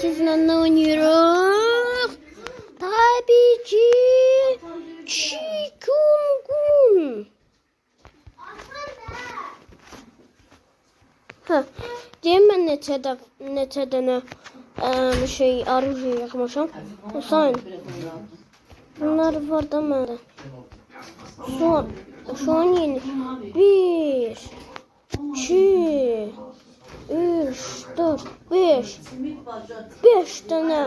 Sizinle ne oynuyoruz? Tabii ki Chikungun. Diyeyim ben neçədənə şey arıcı yaxmışam. Sayın. Bunlar var da məndə. Şu an yeni. 1, 2, 3, 4, 5. 5 tane.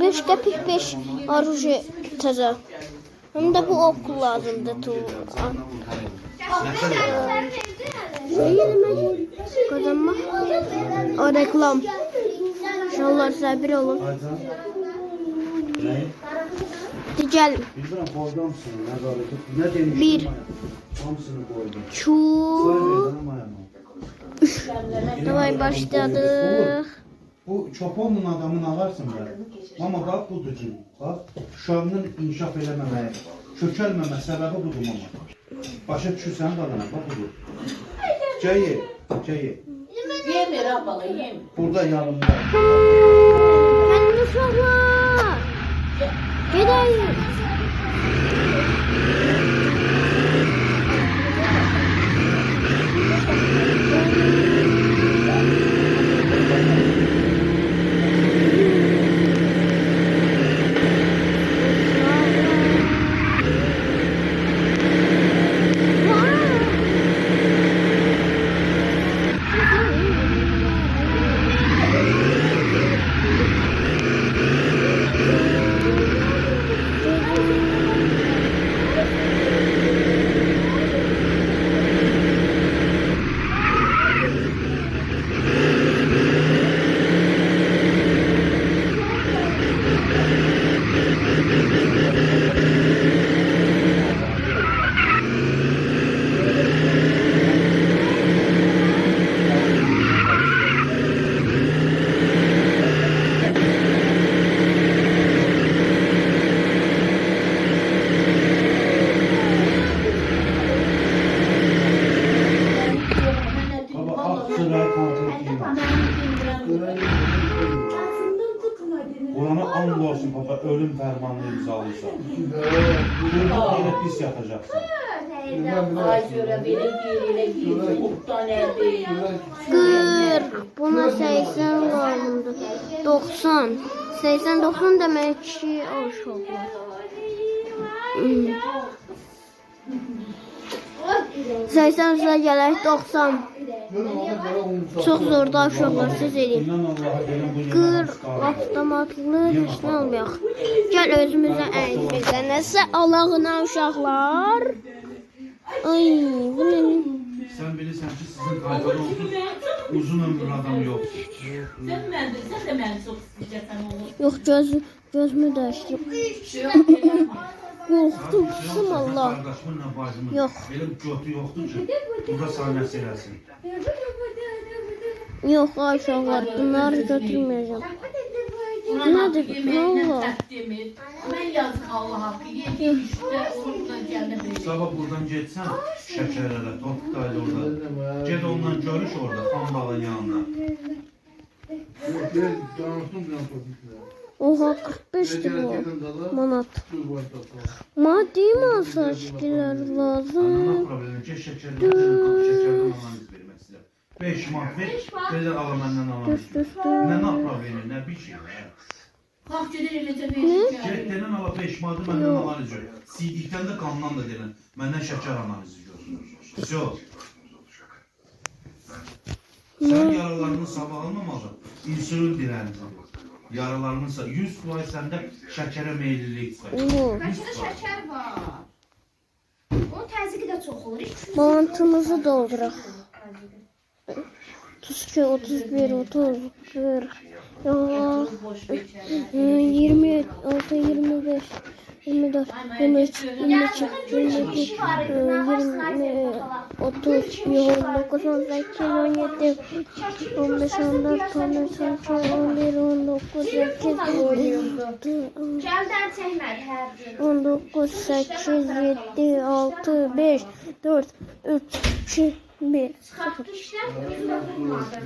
5 qəpik 5 arıcı təzə. Hem de bu okul lazımdı. Kazanmak. O reklam. İnşallah size bir olun. Gel. Bir. Çuğ. Davay başladık. Bu Çopon'un adamını alarsın ben. Ama bak budur ki. Bak Şuşanın inkişaf eləməməyə, kökəlməmə səbəbi budur mama. Başa düşürsən qalana, bak budur. Cəyi. Yemir abala, yemir. Burada yanımda. Kendini uşaqlar. Gedəyim. Buranı and olsun baba, ölüm fermanını imzalıysa. Burada yine pis yatacaksın. Ay şöyle biriyle giydi, kuttan elde. 40. Buna 80 lazımdı. 90. 80-90 demek ki o uşaqlar. 80 size gələk 90. Çok zor da uşaqlar siz edin. 40 avtomatlı işini almayaq. Gəl özümüzə əyimizə nəsə alağına uşaqlar. Ay bu ne? Sen bilirsen ki sizin kayfada uzun ömürlü adam yok. Sen de beni çok isteyeceksen olur. Yok gözümü dəyişdim. Qorxdum kızım Allah. Yok. Benim götü yoktu ki. Burada sahnesi eləsin. Yok uşaqlar bunları götürməyəcəm. Nədir? Ne olur? Ben yazık Allah hakkı. Yedi işte onunla kendine Sabah buradan geçsen şekerlere, Toktay'da orada. Gel ondan görüş orada, Hambal'ın yanına. Oha 45 bu manat. Maddi masajlar lazım. Anlama problemi. Gel şekerden analiz vermek size. 5 manat ver, böyle ala benden analiz. Ne problemi, ne bir şey. Kahvede elete Şekerden ala 5 manatı benden analiz ver. CD'den de kandan da denen. Benden şeker analizi görürsünüz. Yok. Sen yaralarını sabah almamalı. İnsülin direnci. Yaralarının 100% sende şəkərə meyillilik var. Məndə şəkər var. Onun təzyiqi də çox olur. Mantımızı dolduraq. 32, 31, 30, 40, 26, 25, 24, 23, 22, 22, 30, 29, 18, 17, 15, 14, 13, 11, 19, 8, Gəldən çəkmədi hər gün. 19, 8, 7, 6, 5, 4, 3, 2, 1. Çıxartdı işlər, üzrə vurmadı.